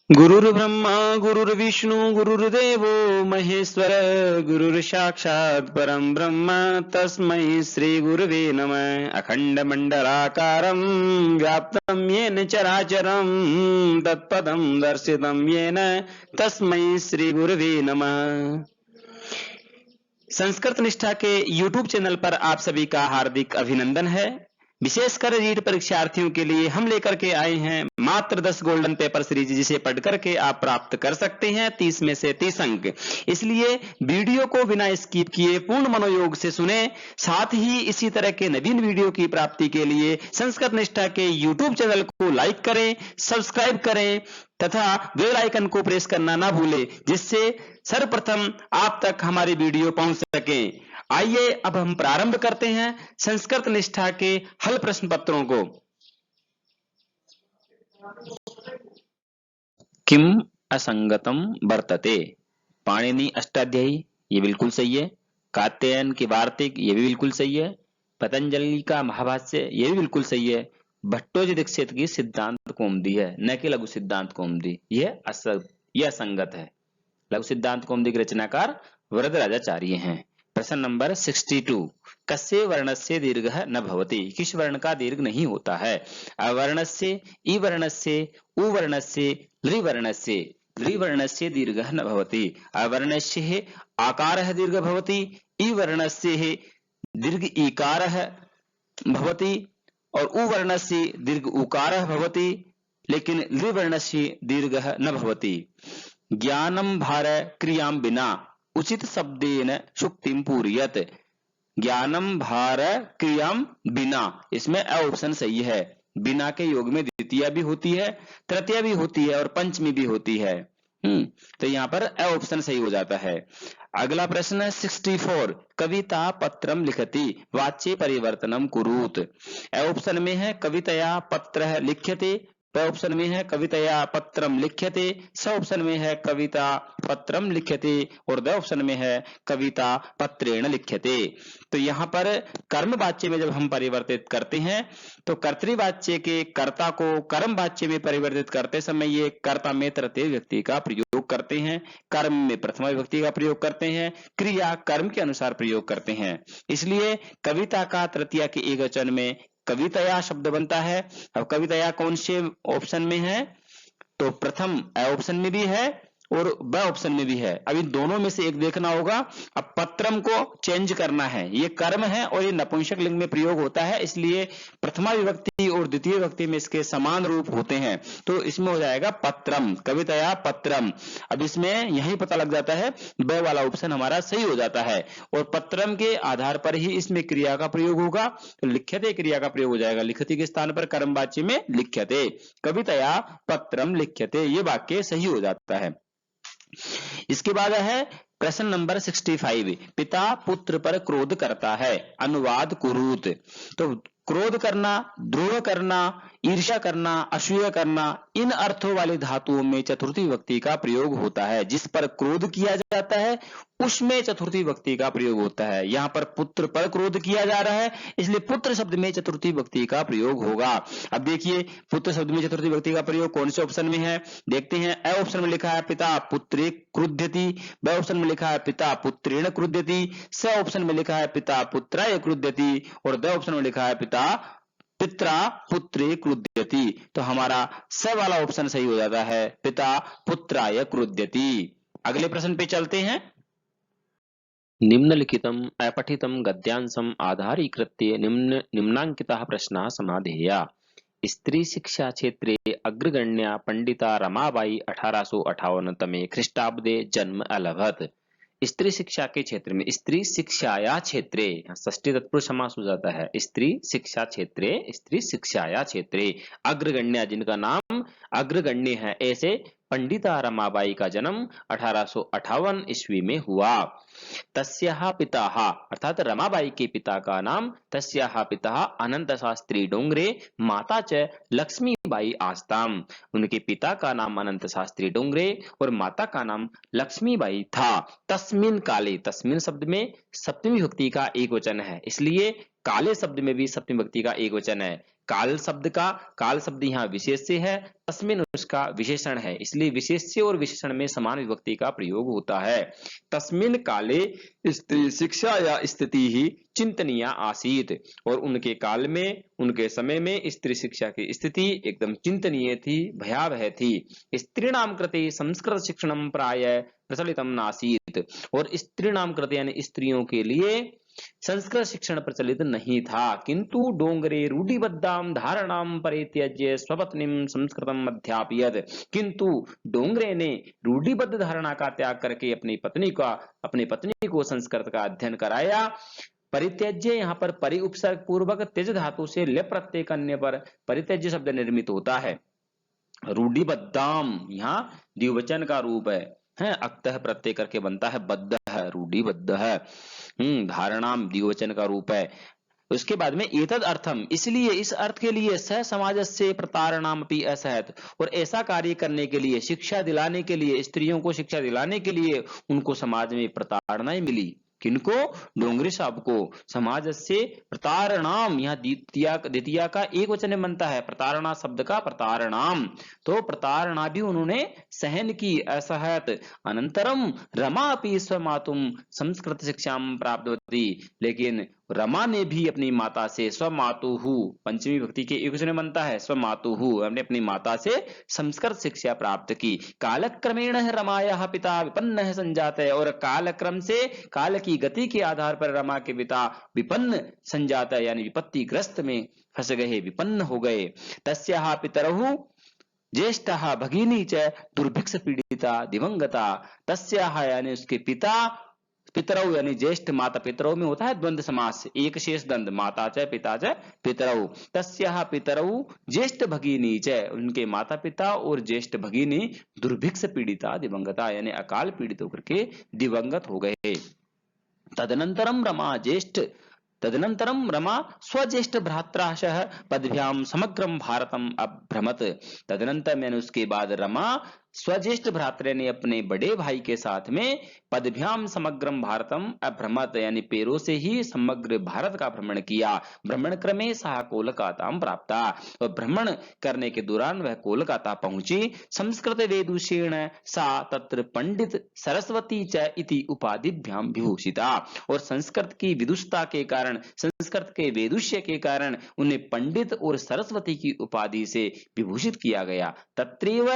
गुरुर्ब्रह्मा गुरुर्विष्णु गुरुर्देवो महेश्वर गुरुर्साक्षात् परं ब्रह्म तस्मै श्री गुरुवे नमः। अखंड मंडलाकारं व्याप्तं येन चराचरं तत्पदं दर्शितं येन तस्मै श्री गुरुवे नमः। संस्कृत निष्ठा के YouTube चैनल पर आप सभी का हार्दिक अभिनंदन है। विशेषकर रीट परीक्षार्थियों के लिए हम लेकर के आए हैं मात्र 10 गोल्डन पेपर सीरीज, जिसे पढ़ करके आप प्राप्त कर सकते हैं 30 में से 30 अंक। इसलिए वीडियो को बिना स्किप किए पूर्ण मनोयोग से सुने। साथ ही इसी तरह के नवीन वीडियो की प्राप्ति के लिए संस्कृत निष्ठा के YouTube चैनल को लाइक करें, सब्सक्राइब करें तथा बेल आइकन को प्रेस करना ना भूलें, जिससे सर्वप्रथम आप तक हमारी वीडियो पहुंच सके। आइए अब हम प्रारंभ करते हैं संस्कृत निष्ठा के हल प्रश्न पत्रों को। किम असंगतम वर्तते, पाणिनि अष्टाध्यायी, ये बिल्कुल सही है। कात्यायन की वार्तिक, ये भी बिल्कुल सही है। पतंजलि का महाभाष्य, ये भी बिल्कुल सही है। भट्टोजी दीक्षित की सिद्धांत कौमुदी है, न कि लघु सिद्धांत कौमुदी, यह असंगत है। लघु सिद्धांत कौमुदी के रचनाकार वरदराजाचार्य हैं। प्रश्न नंबर 62, कस्य वर्णस्य दीर्घः न भवति, किस वर्ण का दीर्घ नहीं होता है। अवर्णस्य, इवर्णस्य, उवर्णस्य, लृवर्णस्य, लृवर्णस्य दीर्घः न भवति। अवर्णस्य आकारः दीर्घ भवति, इवर्णस्य दीर्घ ईकारः भवति और उवर्णस्य दीर्घ उकारः भवति, लेकिन लृवर्णस्य दीर्घः न भवति। ज्ञानम भार क्रियां बिना उचित शब्देन शुक्तिम पूरयत। ज्ञानम भार क्रियां बिना, इसमें अ ऑप्शन सही है। बिना के योग में द्वितीय भी होती है, तृतीय भी होती है और पंचमी भी होती है। तो यहाँ पर अ ऑप्शन सही हो जाता है। अगला प्रश्न 64, कविता पत्रम लिखति वाच्य परिवर्तनम कुरुत। अ ऑप्शन में है कवितया पत्र लिख्यते, प ऑप्शन में है कवितया पत्रम लिख्यते, स ऑप्शन में है कविता पत्रम लिख्यते और द ऑप्शन में है कविता पत्रेण लिख्यते। तो यहाँ पर कर्म वाच्य में जब हम परिवर्तित करते हैं तो कर्तृवाच्य के कर्ता को कर्म वाच्य में परिवर्तित करते समय ये कर्ता में तृतीय व्यक्ति का प्रयोग करते हैं, कर्म में प्रथमा विभक्ति का प्रयोग करते हैं, क्रिया कर्म के अनुसार प्रयोग करते हैं। इसलिए कविता का तृतीया के एकवचन में कवितया शब्द बनता है। अब कवितया कौन से ऑप्शन में है, तो प्रथम अ ऑप्शन में भी है और ब ऑप्शन में भी है। अब इन दोनों में से एक देखना होगा। अब पत्रम को चेंज करना है, ये कर्म है और ये नपुंसक लिंग में प्रयोग होता है, इसलिए प्रथमा विभक्ति और द्वितीय विभक्ति में इसके समान रूप होते हैं, तो इसमें हो जाएगा पत्रम, कवितया पत्रम। अब इसमें यही पता लग जाता है, ब वाला ऑप्शन हमारा सही हो जाता है और पत्रम के आधार पर ही इसमें क्रिया का प्रयोग होगा, तो लिख्यते क्रिया का प्रयोग हो जाएगा। लिखति के स्थान पर कर्म वाच्य में लिख्यते, कवितया पत्रम लिख्यते, ये वाक्य सही हो जाता है। इसके बाद है प्रश्न नंबर 65, पिता पुत्र पर क्रोध करता है, अनुवाद कुरुत। तो क्रोध करना, द्रोह करना, ईर्ष्या करना, असूया करना, इन अर्थों वाले धातुओं में चतुर्थी विभक्ति का प्रयोग होता है। जिस पर क्रोध किया जाता है उसमें चतुर्थी विभक्ति का प्रयोग होता है। यहाँ पर पुत्र पर क्रोध किया जा रहा है, इसलिए पुत्र शब्द में चतुर्थी विभक्ति का प्रयोग होगा। अब देखिए पुत्र शब्द में चतुर्थी विभक्ति का प्रयोग कौन से ऑप्शन में है, देखते हैं। अ ऑप्शन में लिखा है पिता पुत्रे क्रुध्यति, ब ऑप्शन में लिखा है पिता पुत्रेण क्रुध्यति, स ऑप्शन में लिखा है पिता पुत्राय क्रुध्यति और द ऑप्शन में लिखा है पिता पित्रा पुत्रे क्रुध्यति। तो हमारा स वाला ऑप्शन सही हो जाता है, पिता पुत्राय क्रुध्यति। अगले प्रश्न पे चलते हैं। निम्नलिखितम् अपठितं गद्यांशम् आधारीकृत्य निम्नांकिताः प्रश्नाः समाधेया। स्त्री शिक्षा क्षेत्रे अग्रगण्या पंडिता रमाबाई 1858 तमे ख्रीष्टाब्दे जन्म अलभत। स्त्री शिक्षा के क्षेत्र में, स्त्री शिक्षाया क्षेत्रे, षष्ठी तत्पुरुष समास हो जाता है। स्त्री शिक्षा क्षेत्रे, स्त्री शिक्षाया क्षेत्रे, अग्रगण्य जिनका नाम अग्रगण्य है, ऐसे पंडिता रमाबाई का जन्म 1858 ईस्वी में हुआ। तस्याः पिताः अर्थात रमाबाई के पिता का नाम तस्याः पिता अनंत शास्त्री डोंगरे, माता च लक्ष्मीबाई आस्ताम। उनके पिता का नाम अनंत शास्त्री डोंगरे और माता का नाम लक्ष्मीबाई था। तस्मिन काले, तस्मिन शब्द में सप्तमी विभक्ति का एक वचन है, इसलिए काले शब्द में भी सप्तमी विभक्ति का एक वचन है। काल शब्द यहाँ विशेष से है, तस्मिन उसका विशेषण है, इसलिए विशेष से और विशेषण में समान विभक्ति का प्रयोग होता है। तस्मिन काले स्त्री शिक्षा या स्थिति ही चिंतनीय आसीत, और उनके काल में, उनके समय में स्त्री शिक्षा की स्थिति एकदम चिंतनीय थी, भयावह थी। स्त्रीणाम कृते संस्कृत शिक्षणम प्राय प्रचलितम नासीत, और स्त्रीणाम कृते यानी स्त्रियों के लिए संस्कृत शिक्षण प्रचलित नहीं था, किंतु डोंगरे रूढ़िबद्धाम धारणाम परित्यज्य स्वपत्नीम संस्कृतम अध्यापयत, किंतु डोंगरे ने रूढ़िबद्ध धारणा का त्याग करके अपनी पत्नी को संस्कृत का अध्ययन कराया। परित्यज्य यहाँ पर परि उपसर्ग पूर्वक त्यज धातु से लेप प्रत्यय करने पर परित्यज्य शब्द निर्मित होता है। रूढ़िबद्धाम यहाँ द्विवचन का रूप है, अक्तः प्रत्यय करके बनता है, बद्ध है, रूढ़िबद्ध है। धारणाम द्विवचन का रूप है। उसके बाद में एतद अर्थम, इसलिए इस अर्थ के लिए स समाजस्य प्रतारणाम अपि असहत, और ऐसा कार्य करने के लिए, शिक्षा दिलाने के लिए, स्त्रियों को शिक्षा दिलाने के लिए उनको समाज में प्रताड़नाएं मिली। किनको? डोंगरे साहब को। समाज से प्रतारणाम, यहाँ द्वितीया का एक वचन में बनता है, प्रतारणा शब्द का प्रतारणाम, तो प्रतारणा भी उन्होंने सहन की, असहत। अनंतरम रमा अपि स्वमातुम संस्कृत शिक्षा प्राप्तवती, लेकिन रमा ने भी अपनी माता से, स्वमातुहु पंचमी विभक्ति के एक वचन बनता है, स्वमातुहु, हमने अपनी माता से संस्कृत शिक्षा प्राप्त की। कालक्रमेण रमाया पिता विपन्न संजात है, और कालक्रम से, काल की गति के आधार पर रमा के पिता विपन्न संजात है, यानी विपत्तिग्रस्त में फंस गए, विपन्न हो गए। तस्याः पितरहु ज्येष्ठः भगिनी च दुर्भिक्ष पीड़िता दिवंगता, तस्याः यानी उसके पिता, पितरौ यानी ज्येष्ठ माता, पितरौ में होता है द्वंद्व समास, एक शेष दंड, माता च पिता च पितरौ, तस्याः पितरौ ज्येष्ठ भगिनी च, उनके माता पिता और ज्येष्ठ भगिनी दुर्भिक्ष पीड़िता दिवंगता, यानी अकाल पीड़ित होकर के दिवंगत हो गए। तदनंतरम रमा स्वज्येष्ठ भ्रात्राशः पदभ्याम समग्रम भारतम अभ्रमत, तदनंतर मैंने उसके बाद रमा स्वज्येष्ठ भ्रात्र ने अपने बड़े भाई के साथ में पदभ्याम समग्रम भारतम अभ्रमत, यानी पैरों से ही समग्र भारत का भ्रमण किया। भ्रमण क्रमे सह कोलकाताम प्राप्ता, और भ्रमण करने के दौरान वह कोलकाता पहुंची। संस्कृत वेदुषेण सा तत्र पंडित सरस्वती च इति उपाधिभ्याम विभूषिता, और संस्कृत की विदुषता के कारण, संस्कृत के वेदुष्य के कारण उन्हें पंडित और सरस्वती की उपाधि से विभूषित किया गया। तत्रैव,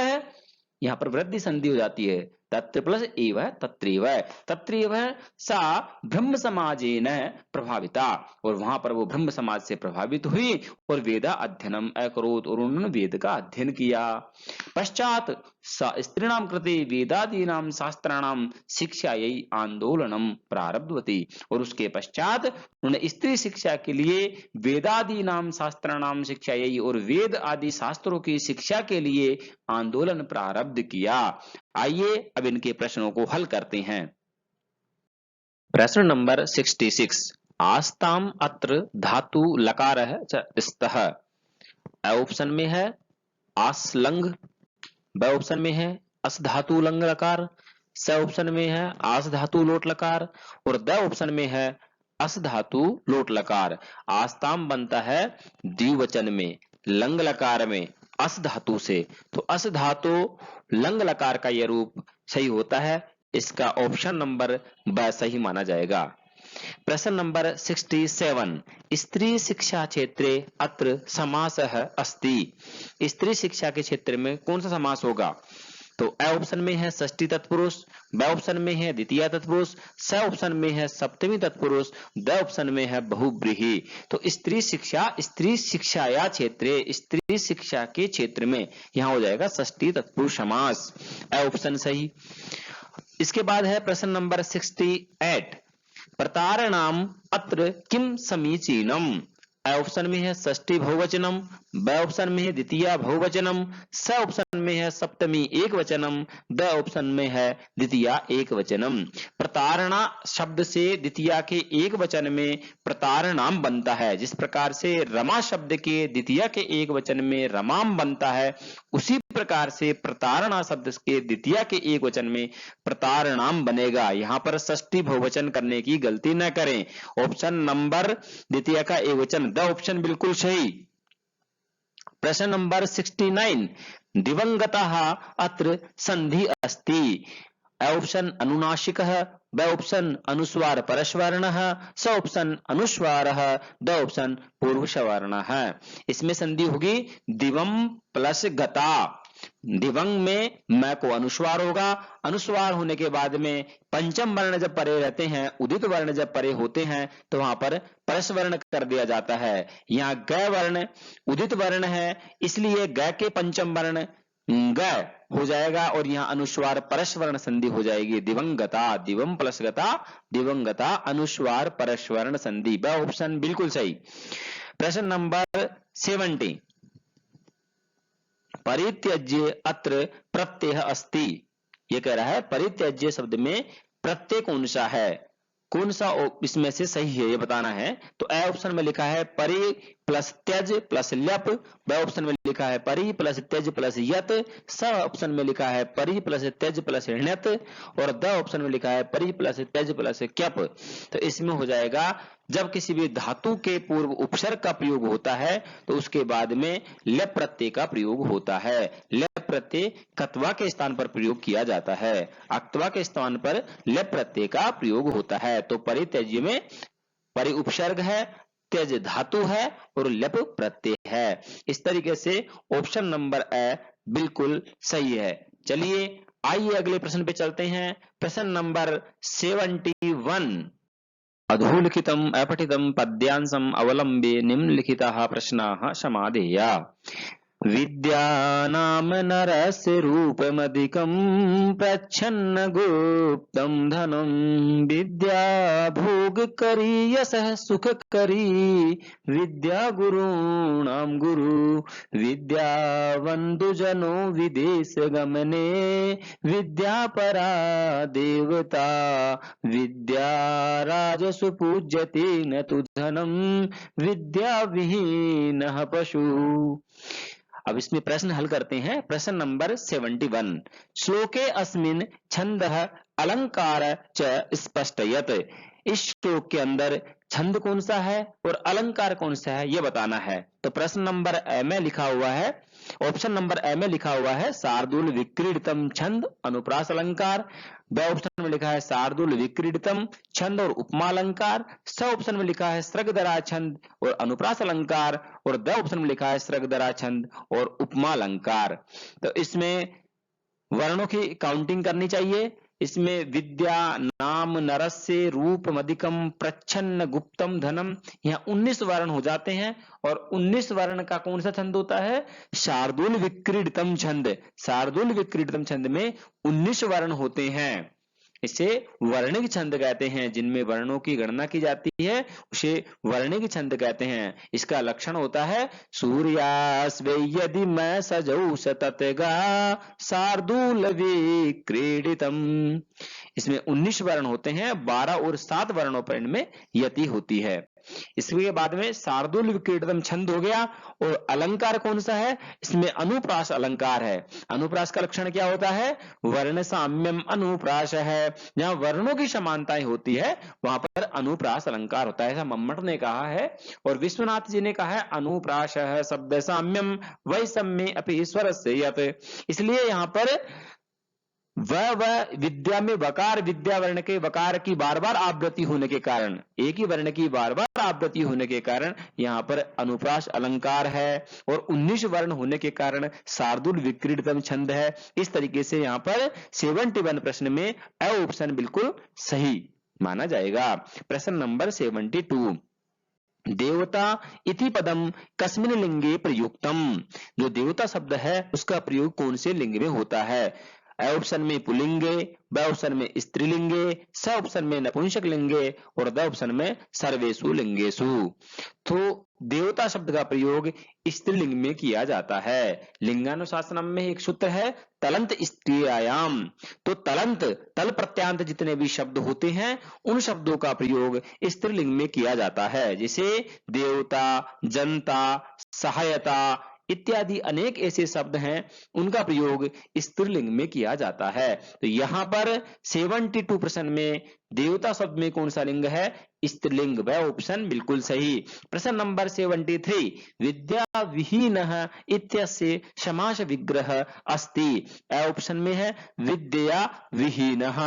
यहाँ पर वृद्धि संधि हो जाती है, तत्र प्लस एव तत्रैव, तत्रैव सा ब्रह्म समाजेन प्रभाविता, और वहां पर वो ब्रह्म समाज से प्रभावित हुई और वेदा अध्ययनम अकरोत, और उन्होंने वेद का अध्ययन किया। पश्चात स्त्रीणाम कृते वेदादीनाम शास्त्राणाम शिक्षायै आंदोलनम प्रारब्धवती, और उसके पश्चात उन्होंने स्त्री शिक्षा के लिए वेदादीनाम शास्त्राणाम शिक्षायै, और वेद आदि शास्त्रों की शिक्षा के लिए आंदोलन प्रारब्ध किया। आइए अब इनके प्रश्नों को हल करते हैं। प्रश्न नंबर 66, आस्ताम अत्र धातु लकारः च स्तः, अ ऑप्शन में है आसलंग, ब ऑप्शन में है अस धातु लंग लकार, स ऑप्शन में है आस धातु लोट लकार, और द ऑप्शन में है अस धातु लोट लकार। आस्ताम बनता है द्विवचन में, लंग लकार में अस धातु से, तो अस धातु लंग लकार का यह रूप सही होता है, इसका ऑप्शन नंबर ब सही माना जाएगा। प्रश्न नंबर 67, स्त्री शिक्षा क्षेत्रे अत्र समासः अस्ति, स्त्री शिक्षा के क्षेत्र में कौन सा समास होगा? तो अ ऑप्शन में है षष्ठी तत्पुरुष, ब ऑप्शन में है द्वितीय तत्पुरुष, स ऑप्शन में है सप्तमी तत्पुरुष, द ऑप्शन में है बहुब्रीहि। तो स्त्री शिक्षा या क्षेत्रे, स्त्री शिक्षा के क्षेत्र में यहाँ हो जाएगा षष्ठी तत्पुरुष समास, अ ऑप्शन सही। इसके बाद है प्रश्न नंबर 68, प्रतारणाम अत्र किम समीचीनम, अ ऑप्शन में है षष्ठी बहुवचनम, ब ऑप्शन में है द्वितीय बहुवचनम, स ऑप्शन में है सप्तमी एक वचनम, द ऑप्शन में है द्वितीय एक वचनम। प्रतारणा शब्द से द्वितीय के एक वचन में प्रतारणाम बनता है, जिस प्रकार से रमा शब्द के द्वितीय के एक वचन में रमाम बनता है, उसी प्रकार से प्रतारणा शब्द के द्वितीय के एक वचन में प्रतारणाम बनेगा। यहाँ पर षष्ठी बहुवचन करने की गलती न करें, ऑप्शन नंबर द्वितीय का एक वचन द ऑप्शन बिल्कुल सही। प्रश्न नंबर 69, दिवंगतः अत्र संधि अस्ति। ए ऑप्शन अनुनासिकः, ब ऑप्शन अनुस्वार परस्वर्णः, स ऑप्शन अनुस्वारः, द ऑप्शन पूर्व सवर्णः। इसमें संधि होगी दिवम प्लस गता। दिवंग में मैं को अनुस्वार होगा, अनुस्वार होने के बाद में पंचम वर्ण जब परे रहते हैं, उदित वर्ण जब परे होते हैं तो वहां पर परस्वर्ण कर दिया जाता है। यहाँ ग वर्ण उदित वर्ण है, इसलिए ग के पंचम वर्ण ग हो जाएगा और यहाँ अनुस्वार परस्वर्ण संधि हो जाएगी। दिवंगता, दिवम प्लस गता, दिवंगता अनुस्वार परस्वर्ण संधि, ब ऑप्शन बिल्कुल सही। प्रश्न नंबर 70, परित्यज्य अत्र प्रत्यय अस्ति। ये कह रहा है परित्यज्य शब्द में प्रत्यय कौन सा है, कौन सा इसमें से सही है ये बताना है। तो ए ऑप्शन में लिखा है परि प्लस त्यज प्लस ल्यप, ब ऑप्शन में लिखा है परि प्लस त्यज प्लस यत, स ऑप्शन में लिखा है परि प्लस त्यज प्लस ण्यत और द ऑप्शन में लिखा है परि प्लस त्यज प्लस क्यप। तो इसमें हो जाएगा जब किसी भी धातु के पूर्व उपसर्ग का प्रयोग होता है तो उसके बाद में लप प्रत्यय का प्रयोग होता है। लप प्रत्यय कत्वा के स्थान पर प्रयोग किया जाता है, अक्तवा के स्थान पर लप प्रत्यय का प्रयोग होता है। तो परित्यज्य में परि उपसर्ग है, त्यज धातु है और लप प्रत्यय है। इस तरीके से ऑप्शन नंबर ए बिल्कुल सही है। चलिए आइए अगले प्रश्न पे चलते हैं। प्रश्न नंबर 71, अधोलिखितम् अपठितं पद्यांशम् अवलम्ब्य निम्नलिखिताः प्रश्नाः समाधेया। विद्या नाम नरस्य रूपमधिकं प्रच्छन्न गुप्तं धनं, विद्या भोगकरी यशः सुखकरी, विद्या गुरूणां गुरु, विद्या बन्धुजनो विदेश गमने, विद्या परा देवता, विद्या राजसु पूज्यते न तु धनं, विद्या विहीनः पशु। अब इसमें प्रश्न हल करते हैं। प्रश्न नंबर 71, श्लोके अस्मिन् छन्दः अलंकार च स्पष्टयत्। इस श्लोक के अंदर छंद कौन सा है और अलंकार कौन सा है ये बताना है। तो प्रश्न नंबर ए में लिखा हुआ है, ऑप्शन नंबर ए में लिखा हुआ है शार्दूल विक्रीडितम छंद अनुप्रास अलंकार, ब ऑप्शन में लिखा है शार्दूल विक्रीडितम छंद और उपमा अलंकार, स ऑप्शन में लिखा है स्रगधरा छंद और अनुप्रास अलंकार और द ऑप्शन में लिखा है स्रगधरा छंद और उपमा अलंकार। तो इसमें वर्णों की काउंटिंग करनी चाहिए। इसमें विद्या नाम नरस्य रूप मदिकम प्रच्छन्न गुप्तम धनम, यहाँ 19 वर्ण हो जाते हैं और 19 वर्ण का कौन सा छंद होता है, शार्दूल विक्रीडितम छंद। शार्दूल विक्रीडितम छंद में 19 वर्ण होते हैं, इसे वर्णिक छंद कहते हैं। जिनमें वर्णों की गणना की जाती है उसे वर्णिक छंद कहते हैं। इसका लक्षण होता है सूर्यास्वे यदि मैं सजौ सततगा शार्दूल विक्रीडितम। इसमें 19 वर्ण होते हैं, 12 और 7 वर्णों पर इनमें यति होती है। इसके बाद में शार्दूल विक्रीडितम छंद हो गया। और अलंकार कौन सा है, इसमें अनुप्रास अलंकार है। अनुप्रास का लक्षण क्या होता है, वर्ण साम्यम अनुप्रास है। जहां वर्णों की समानताएं होती है वहां पर अनुप्रास अलंकार होता है, ऐसा मम्मट ने कहा है। और विश्वनाथ जी ने कहा है अनुप्रास शब्द साम्यम वैषम्ये अपि स्वरस्य यत्। इसलिए यहाँ पर वह विद्या में वकार, विद्या वर्ण के वकार की बार बार आवृत्ति होने के कारण, एक ही वर्ण की बार बार आवृत्ति होने के कारण यहाँ पर अनुप्रास अलंकार है। और 19 वर्ण होने के कारण शार्दूल विक्रीडितम छंद है। इस तरीके से यहाँ पर 71 प्रश्न में अ ऑप्शन बिल्कुल सही माना जाएगा। प्रश्न नंबर 72, देवता इति पदम कस्मिन् लिंगे प्रयुक्तम। जो देवता शब्द है उसका प्रयोग कौन से लिंग में होता है। ए ऑप्शन में पुल्लिंगे, ब ऑप्शन में स्त्रीलिंगे, स ऑप्शन में नपुंसक लिंगे और द ऑप्शन में सर्वेषु लिंगेषु। तो देवता शब्द का प्रयोग स्त्रीलिंग में किया जाता है। लिंगानुशासनम में एक सूत्र है तलंत स्त्रीयाम। तो तलंत, तल प्रत्यांत जितने भी शब्द होते हैं उन शब्दों का प्रयोग स्त्रीलिंग में किया जाता है। जैसे देवता, जनता, सहायता इत्यादि अनेक ऐसे शब्द हैं उनका प्रयोग स्त्रीलिंग में किया जाता है। तो यहाँ पर 72 प्रश्न में देवता शब्द में कौन सा लिंग है, स्त्रीलिंग, वह ऑप्शन बिल्कुल सही। प्रश्न नंबर 73, विद्या विहीनः इत्यस्य समास विग्रह अस्ति। अ ऑप्शन में है विद्या विहीनः,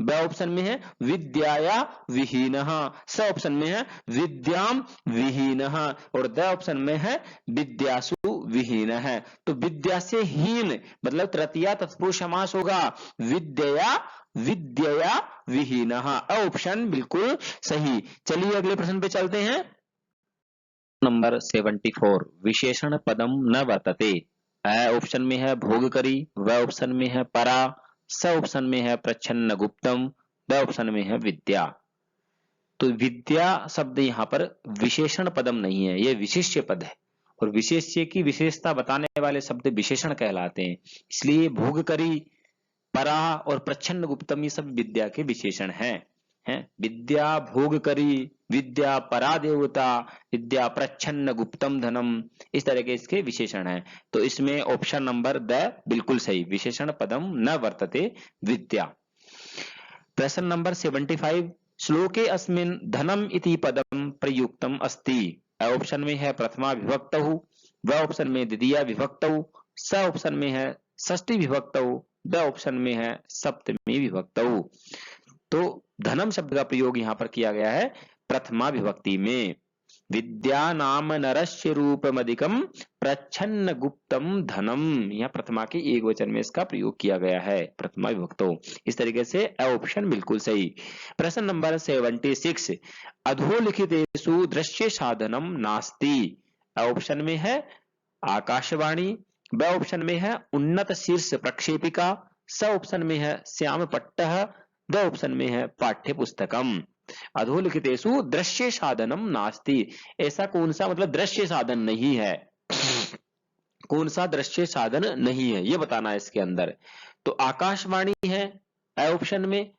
ब ऑप्शन में है विद्याया विहीनः, स ऑप्शन में है विद्याम विहीनः और द ऑप्शन में है विद्यासु विहीनः। तो विद्या से हीन मतलब तृतीया तत्पुरुष समास होगा, विद्या विद्यया विहीनः, ऑप्शन बिल्कुल सही। चलिए अगले प्रश्न पे चलते हैं। नंबर 74, विशेषण पदम न वर्तते। अ ऑप्शन में है भोगकरी, व ऑप्शन में है परा, स ऑप्शन में है प्रच्छन्न गुप्तम, द ऑप्शन में है विद्या। तो विद्या शब्द यहाँ पर विशेषण पदम नहीं है, यह विशिष्य पद है और विशेष्य की विशेषता बताने वाले शब्द विशेषण कहलाते हैं। इसलिए भोगकरी, परा और प्रच्छन्न गुप्तम ये सब विद्या के विशेषण हैं। विद्या भोग करी, विद्या परा देवता, विद्या प्रच्छन्न गुप्तम धनम, इस तरह के इसके विशेषण हैं। तो इसमें ऑप्शन नंबर द बिल्कुल सही, विशेषण पदम न वर्तते विद्या। प्रश्न नंबर 75, श्लोके अस्मिन् धनम इति पदम प्रयुक्तम अस्ति। ऑप्शन में है प्रथमा विभक्तौ, व ऑप्शन में द्वितीया विभक्तौ, स ऑप्शन में है षष्ठी विभक्तौ, द ऑप्शन में है सप्तमी विभक्तौ। तो धनम शब्द का प्रयोग यहाँ पर किया गया है प्रथमा विभक्ति में। विद्या नाम नरस्य रूपमधिकम प्रच्छन्न गुप्तम धनम, यहाँ प्रथमा के एक वचन में इसका प्रयोग किया गया है प्रथमा विभक्तो। इस तरीके से ऑप्शन बिल्कुल सही। प्रश्न नंबर 76, अधोलिखितेषु दृश्य साधनम नास्ति। ऑप्शन में है आकाशवाणी, ब ऑप्शन में है उन्नत शीर्ष प्रक्षेपिका, स ऑप्शन में है श्याम पट्टः, द ऑप्शन में है पाठ्य पुस्तकम। अधोलिखितेषु दृश्य साधनम नास्ति, ऐसा कौन सा मतलब दृश्य साधन नहीं है, कौन सा दृश्य साधन नहीं है ये बताना है इसके अंदर। तो आकाशवाणी है ऑप्शन में,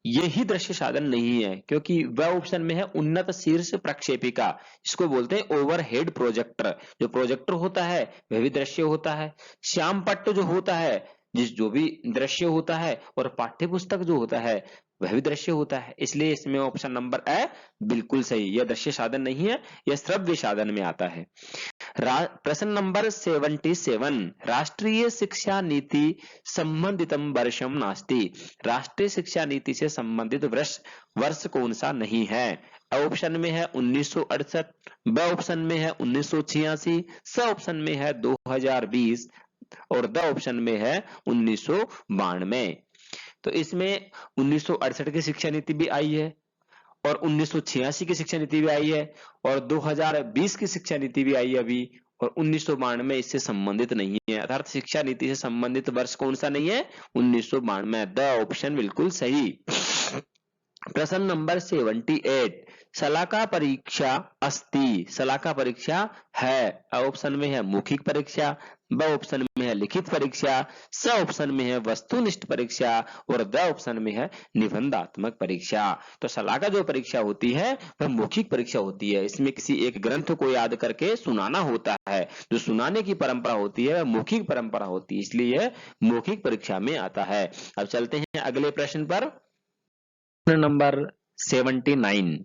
यही दृश्य साधन नहीं है क्योंकि वह ऑप्शन में है उन्नत शीर्ष प्रक्षेपिका, इसको बोलते हैं ओवरहेड प्रोजेक्टर। जो प्रोजेक्टर होता है वह भी दृश्य होता है, श्याम पट्ट जो होता है जो भी दृश्य होता है, और पाठ्य पुस्तक जो होता है वह भी दृश्य होता है। इसलिए इसमें ऑप्शन नंबर ए बिल्कुल सही, यह दृश्य साधन नहीं है, यह श्रव्य साधन में आता है। प्रश्न नंबर 77, राष्ट्रीय शिक्षा नीति संबंधितम वर्षम नास्ति। राष्ट्रीय शिक्षा नीति से संबंधित वर्ष कौन सा नहीं है। ऑप्शन में है 1968, ब ऑप्शन में है 1986, स ऑप्शन में है 2020 और द ऑप्शन में है 1992। तो इसमें 1968 की शिक्षा नीति भी आई है और 1986 की शिक्षा नीति भी आई है और 2020 की शिक्षा नीति भी आई है अभी, और 1992 इससे संबंधित नहीं है, अर्थात शिक्षा नीति से संबंधित वर्ष कौन सा नहीं है 1992, द ऑप्शन बिल्कुल सही। प्रश्न नंबर 78, शलाका परीक्षा अस्ति। शलाका परीक्षा है, ऑप्शन में है मौखिक परीक्षा, ब ऑप्शन में है लिखित परीक्षा, स ऑप्शन में है वस्तुनिष्ठ परीक्षा और द ऑप्शन में है निबंधात्मक परीक्षा। तो शलाका जो परीक्षा होती है वह मौखिक परीक्षा होती है, इसमें किसी एक ग्रंथ को याद करके सुनाना होता है, जो सुनाने की परंपरा होती है वह मौखिक परंपरा होती है, इसलिए यह मौखिक परीक्षा में आता है। अब चलते हैं अगले प्रश्न पर। प्रश्न नंबर 79,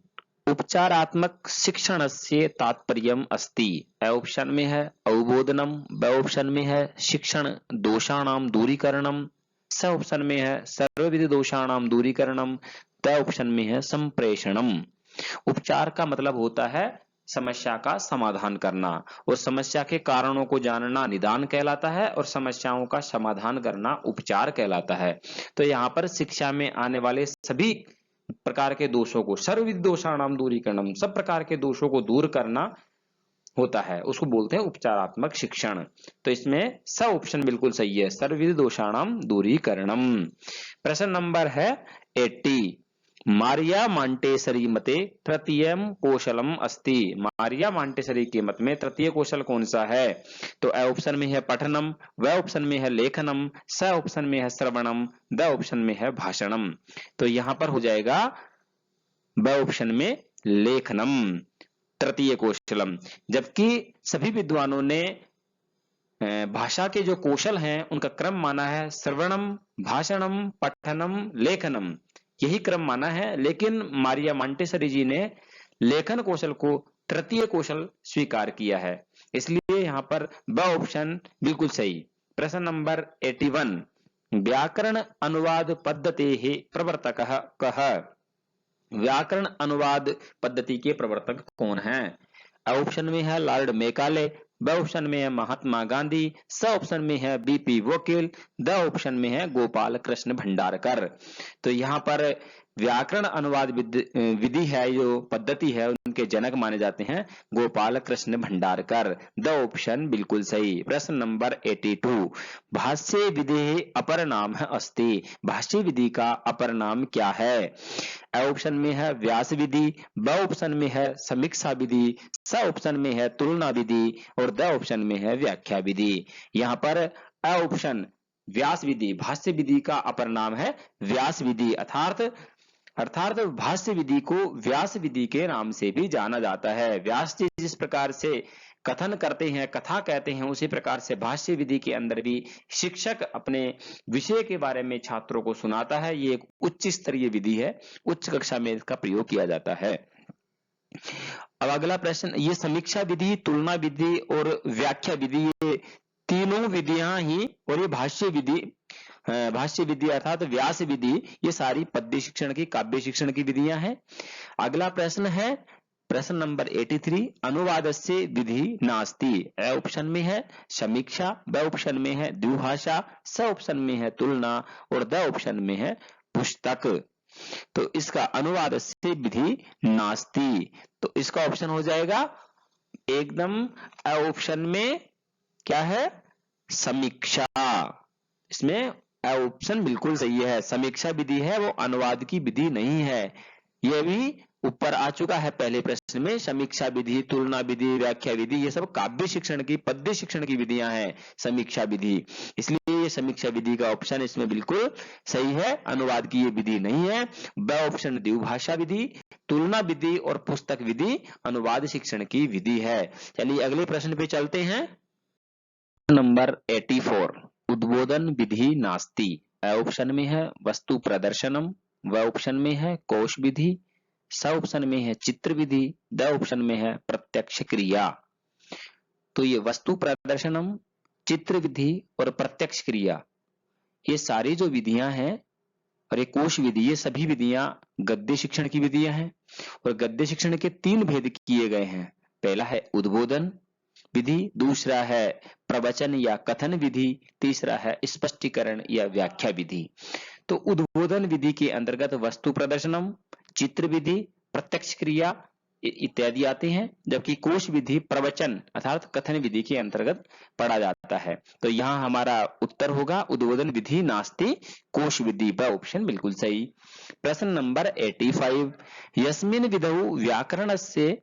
उपचारात्मक शिक्षणस्य तात्पर्यम् अस्ति। ऑप्शन में है अवबोधनम, ब ऑप्शन में है शिक्षण दोषाणाम दूरीकरणम, स ऑप्शन में है सर्वविध दोषाणाम दूरीकरणम, द ऑप्शन में है संप्रेषणम। उपचार का मतलब होता है समस्या का समाधान करना, और समस्या के कारणों को जानना निदान कहलाता है और समस्याओं का समाधान करना उपचार कहलाता है। तो यहाँ पर शिक्षा में आने वाले सभी प्रकार के दोषों को, सर्वविध दोषाणाम दूरीकरणम, सब प्रकार के दोषों को दूर करना होता है, उसको बोलते हैं उपचारात्मक शिक्षण। तो इसमें स ऑप्शन बिल्कुल सही है, सर्वविध दोषाणाम दूरीकरणम। प्रश्न नंबर है 80, मारिया मांटेसरी मते तृतीयम कौशलम अस्ति। मारिया मांटेसरी के मत में तृतीय कौशल कौन सा है। तो ऑप्शन में है पठनम, व ऑप्शन में है लेखनम, स ऑप्शन में है श्रवणम, द ऑप्शन में है भाषणम। तो यहां पर हो जाएगा ब ऑप्शन में लेखनम तृतीय कौशलम। जबकि सभी विद्वानों ने भाषा के जो कौशल हैं उनका क्रम माना है श्रवणम, भाषणम, पठनम, लेखनम। यही क्रम माना है, लेकिन मारिया मॉन्टेसरी जी ने लेखन कौशल को तृतीय कौशल स्वीकार किया है, इसलिए यहाँ पर ब ऑप्शन बिल्कुल सही। प्रश्न नंबर 81, व्याकरण अनुवाद पद्धतेः प्रवर्तकः कः? व्याकरण अनुवाद पद्धति के प्रवर्तक कौन हैं? ऑप्शन में है लॉर्ड मेकाले, ब ऑप्शन में है महात्मा गांधी, स ऑप्शन में है बीपी वकील, द ऑप्शन में है गोपाल कृष्ण भंडारकर। तो यहाँ पर व्याकरण अनुवाद विधि है, जो पद्धति है, उनके जनक माने जाते हैं गोपाल कृष्ण भंडारकर। द ऑप्शन बिल्कुल सही। प्रश्न नंबर 82, भाष्य विधि अपर नाम है अस्ति। भाष्य विधि का अपर नाम क्या है? ऑप्शन में है व्यास विधि, ब ऑप्शन में है समीक्षा विधि, स ऑप्शन में है तुलना विधि और द ऑप्शन में है व्याख्या विधि। यहाँ पर ऑप्शन व्यास विधि, भाष्य विधि का अपर नाम है व्यास विधि, अर्थात भाष्य विधि को व्यास विधि के नाम से भी जाना जाता है। व्यास जी जिस प्रकार से कथन करते हैं, कथा कहते हैं, उसी प्रकार से भाष्य विधि के अंदर भी शिक्षक अपने विषय के बारे में छात्रों को सुनाता है। ये एक उच्च स्तरीय विधि है, उच्च कक्षा में इसका प्रयोग किया जाता है। अब अगला प्रश्न, ये समीक्षा विधि, तुलना विधि और व्याख्या विधि, ये तीनों विधियां ही, और ये भाष्य विधि अर्थात व्यास विधि, ये सारी पद्य शिक्षण की, काव्य शिक्षण की विधियां हैं। अगला प्रश्न है प्रश्न नंबर 83, अनुवादस्य विधि नास्ति। ए ऑप्शन में है समीक्षा, ब ऑप्शन में है द्विभाषा, स ऑप्शन में है तुलना और द ऑप्शन में है पुस्तक। तो इसका अनुवादस्य विधि नास्ति, तो इसका ऑप्शन हो जाएगा एकदम ऑप्शन में क्या है? समीक्षा। इसमें ऑप्शन बिल्कुल सही है, समीक्षा विधि है, वो अनुवाद की विधि नहीं है। यह भी ऊपर आ चुका है पहले प्रश्न में। समीक्षा विधि, तुलना विधि, व्याख्या विधि, ये सब काव्य शिक्षण की, पद्य शिक्षण की विधियां हैं समीक्षा विधि, इसलिए ये समीक्षा विधि का ऑप्शन इसमें बिल्कुल सही है, अनुवाद की ये विधि नहीं है। ब ऑप्शन द्विभाषा विधि, तुलना विधि और पुस्तक विधि अनुवाद शिक्षण की विधि है। चलिए अगले प्रश्न पे चलते हैं। नंबर 84, उद्बोधन विधि नास्ति। ऑप्शन में है वस्तु प्रदर्शनम, व ऑप्शन में है कोश विधि, स ऑप्शन में है चित्र विधि, द ऑप्शन में है प्रत्यक्ष क्रिया। तो ये वस्तु प्रदर्शनम, चित्र विधि और प्रत्यक्ष क्रिया, ये सारी जो विधियां हैं और ये कोश विधि, ये सभी विधियां गद्य शिक्षण की विधियां हैं। और गद्य शिक्षण के 3 भेद किए गए हैं। पहला है उद्बोधन विधि, दूसरा है प्रवचन या कथन विधि, तीसरा है स्पष्टीकरण या व्याख्या विधि। तो उद्बोधन विधि के अंतर्गत वस्तु प्रदर्शनम, चित्र विधि, प्रत्यक्ष क्रिया इत्यादि आते हैं, जबकि कोश विधि प्रवचन अर्थात कथन विधि के अंतर्गत पढ़ा जाता है। तो यहाँ हमारा उत्तर होगा उद्बोधन विधि नास्ति, कोश विधि, ब ऑप्शन बिल्कुल सही। प्रश्न नंबर 85, यस्मिन विधौ व्याकरणस्य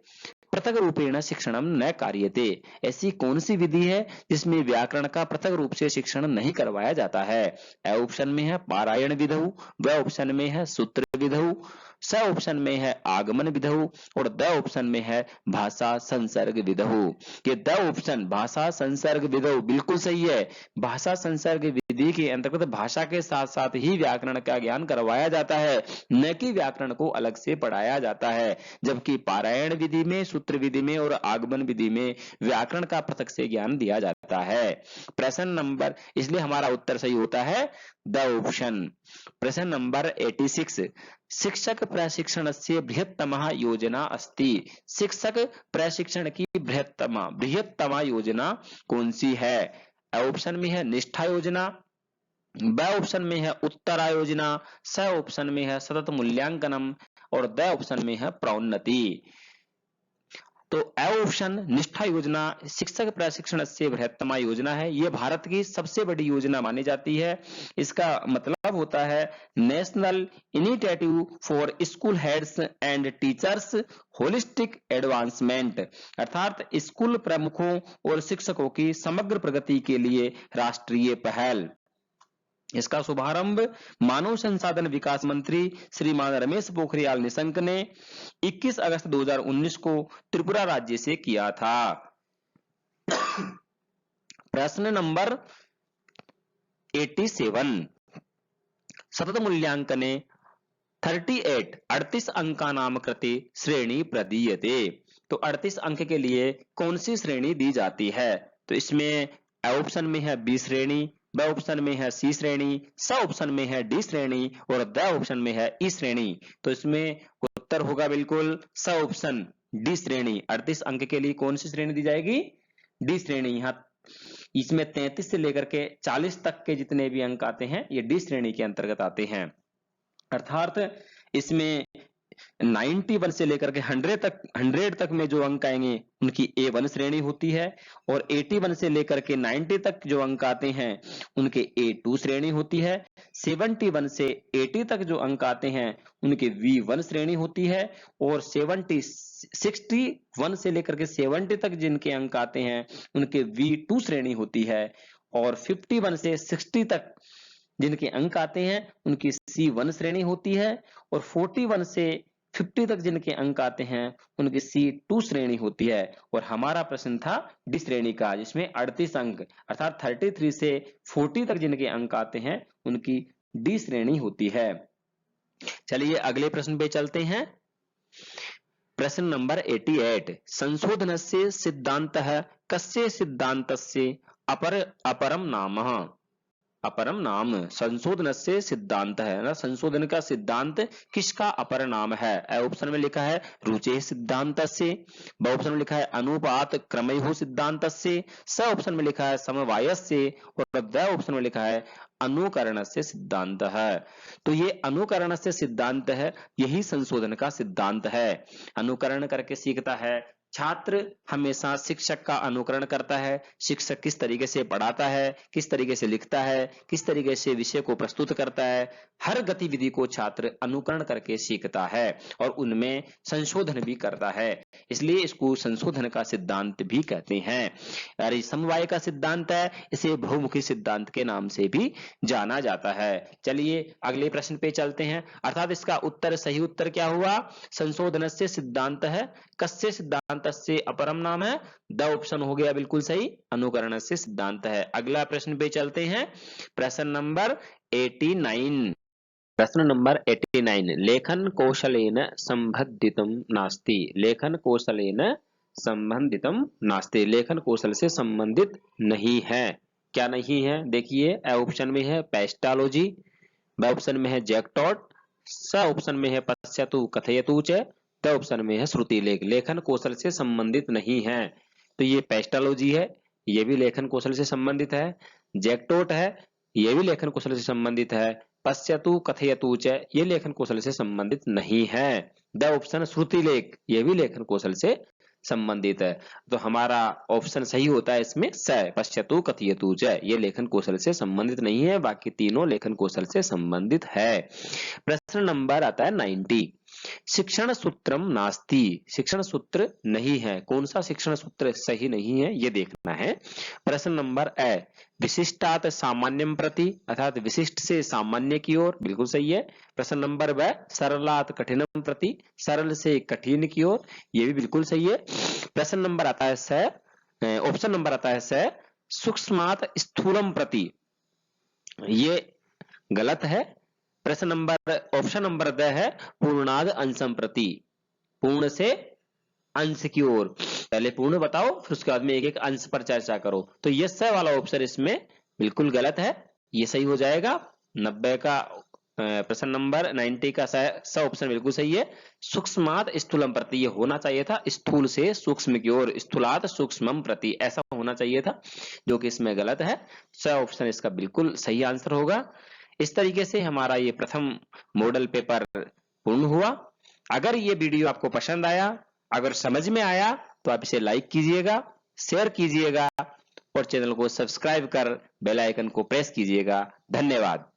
पृथक रूपेण शिक्षणम न कार्यते। ऐसी कौन सी विधि है जिसमें व्याकरण का पृथक रूप से शिक्षण नहीं करवाया जाता है? ए ऑप्शन में है पारायण विधौ, ब ऑप्शन में है सूत्र विधौ, स ऑप्शन में है आगमन विधौ और द ऑप्शन में है भाषा संसर्ग विधौ। ये द ऑप्शन भाषा संसर्ग विधौ बिल्कुल सही है। भाषा संसर्ग विधि के अंतर्गत भाषा के साथ साथ ही व्याकरण का ज्ञान करवाया जाता है, न कि व्याकरण को अलग से पढ़ाया जाता है। जबकि पारायण विधि में, सूत्र विधि में और आगमन विधि में व्याकरण का पृथक से ज्ञान दिया जाता है। प्रश्न नंबर, इसलिए हमारा उत्तर सही होता है द ऑप्शन। प्रश्न नंबर 86, शिक्षक प्रशिक्षण से बृहत्तमा योजना अस्ति। शिक्षक प्रशिक्षण की बृहत्तमा योजना कौन सी है? ऑप्शन में है निष्ठा योजना, ब ऑप्शन में है उत्तरा योजना, स ऑप्शन में है सतत मूल्यांकनम और द ऑप्शन में है प्रोन्नति। तो ए ऑप्शन निष्ठा योजना शिक्षक प्रशिक्षण से बृहत्तमा योजना है। यह भारत की सबसे बड़ी योजना मानी जाती है। इसका मतलब होता है national initiative for school heads and teachers holistic advancement, अर्थात स्कूल प्रमुखों और शिक्षकों की समग्र प्रगति के लिए राष्ट्रीय पहल। इसका शुभारंभ मानव संसाधन विकास मंत्री श्रीमान रमेश पोखरियाल निशंक ने 21 अगस्त 2019 को त्रिपुरा राज्य से किया था। प्रश्न नंबर 87, सतत मूल्यांकने 38 38 अंकानाम कृते श्रेणी प्रदीयते। तो 38 अंक के लिए कौन सी श्रेणी दी जाती है? तो इसमें ऑप्शन में है बी श्रेणी, ब ऑप्शन में है सी श्रेणी, स ऑप्शन में है डी श्रेणी और द ऑप्शन में है ई श्रेणी। तो इसमें उत्तर होगा बिल्कुल स ऑप्शन डी श्रेणी। 38 अंक के लिए कौन सी श्रेणी दी जाएगी? डी श्रेणी। यहाँ इसमें 33 से लेकर के 40 तक के जितने भी अंक आते हैं ये डी श्रेणी के अंतर्गत आते हैं। अर्थात इसमें 91 से लेकर के 100 तक में जो अंक आएंगे उनकी A1 श्रेणी होती है और 81 से लेकर के 90 तक जो अंक आते हैं उनके A2 श्रेणी होती है। 71 से 80 तक जो अंक आते हैं उनके V1 श्रेणी होती है और 61 से लेकर के 70 तक जिनके अंक आते हैं उनके V2 श्रेणी होती है और 51 से 60 तक जिनके अंक आते हैं उनकी C1 श्रेणी होती है और 41 से 50 तक जिनके अंक आते हैं उनकी C2 श्रेणी होती है। और हमारा प्रश्न था डी श्रेणी का जिसमें 38 अंक अर्थात 33 से 40 तक जिनके अंक आते हैं उनकी डी श्रेणी होती है। चलिए अगले प्रश्न पे चलते हैं। प्रश्न नंबर 88 संशोधनस्य सिद्धान्तः कस्य सिद्धान्तस्य अपरम नामः। अपरम नाम संशोधन से सिद्धांत है ना, संशोधन का सिद्धांत किसका अपर नाम है? ऑप्शन में लिखा है रुचि सिद्धांत से, ब ऑप्शन में लिखा है अनुपात क्रमयो सिद्धांत से, स ऑप्शन में लिखा है समवाय से और द ऑप्शन में लिखा है अनुकरण से सिद्धांत है। तो ये अनुकरण से सिद्धांत है, यही संशोधन का सिद्धांत है। अनुकरण करके सीखता है छात्र, हमेशा शिक्षक का अनुकरण करता है। शिक्षक किस तरीके से पढ़ाता है, किस तरीके से लिखता है, किस तरीके से विषय को प्रस्तुत करता है, हर गतिविधि को छात्र अनुकरण करके सीखता है और उनमें संशोधन भी करता है, इसलिए इसको संशोधन का सिद्धांत भी कहते हैं। और समवाय का सिद्धांत है, इसे बहुमुखी सिद्धांत के नाम से भी जाना जाता है। चलिए अगले प्रश्न पे चलते हैं। अर्थात इसका उत्तर, सही उत्तर क्या हुआ? संशोधन से सिद्धांत है कस्य सिद्धांत से अपरम नाम है, द ऑप्शन हो गया बिल्कुल सही, अनुकरण से सिद्धांत है। अगला प्रश्न पे चलते हैं। प्रश्न नंबर 89। प्रश्न नंबर 89 लेखन कौशलेन संबंधितम नास्ति। लेखन कौशलेन संबंधितम नास्ति, लेखन कौशल से संबंधित नहीं है। क्या नहीं है? देखिए ऑप्शन में है पेस्टालॉजी, ब ऑप्शन में है जैक्टॉट, स ऑप्शन में है पश्यतु कथयतु च, द ऑप्शन में है श्रुति लेख। लेखन कौशल से संबंधित नहीं है। तो ये पेस्टालॉजी है, ये भी लेखन कौशल से संबंधित है। जैक्टोट है, ये भी लेखन कौशल से संबंधित है। पश्यतु कथयतु च, ये लेखन कौशल से संबंधित नहीं है। द ऑप्शन श्रुति लेख, ये भी लेखन कौशल से संबंधित है। तो हमारा ऑप्शन सही होता है इसमें स, पश्यतु कथयतु च, ये लेखन कौशल से संबंधित नहीं है, बाकी तीनों लेखन कौशल से संबंधित है। प्रश्न नंबर आता है 90 शिक्षण सूत्रम नास्ति। शिक्षण सूत्र नहीं है, कौन सा शिक्षण सूत्र सही नहीं है ये देखना है। प्रश्न नंबर ए विशिष्टात सामान्यम प्रति, अर्थात विशिष्ट से सामान्य की ओर, बिल्कुल सही है। प्रश्न नंबर ब सरलात कठिनम प्रति, सरल से कठिन की ओर, ये भी बिल्कुल सही है। प्रश्न नंबर आता है स, ऑप्शन नंबर आता है स सूक्ष्मात स्थूलम प्रति, ये गलत है। प्रश्न नंबर, ऑप्शन नंबर द है पूर्णाद अंशम प्रति, पूर्ण से अंश की ओर। पहले पूर्ण बताओ फिर उसके बाद में एक एक अंश पर चर्चा करो। तो ये स वाला ऑप्शन इसमें बिल्कुल गलत है, ये सही हो जाएगा। 90 का प्रश्न नंबर 90 का स ऑप्शन बिल्कुल सही है। सूक्ष्मात स्थूलम प्रति, ये होना चाहिए था स्थूल से सूक्ष्म की ओर, स्थूलात सूक्ष्मम प्रति, ऐसा होना चाहिए था, जो कि इसमें गलत है। स ऑप्शन इसका बिल्कुल सही आंसर होगा। इस तरीके से हमारा ये प्रथम मॉडल पेपर पूर्ण हुआ। अगर ये वीडियो आपको पसंद आया, अगर समझ में आया तो आप इसे लाइक कीजिएगा, शेयर कीजिएगा और चैनल को सब्सक्राइब कर बेल आइकन को प्रेस कीजिएगा। धन्यवाद।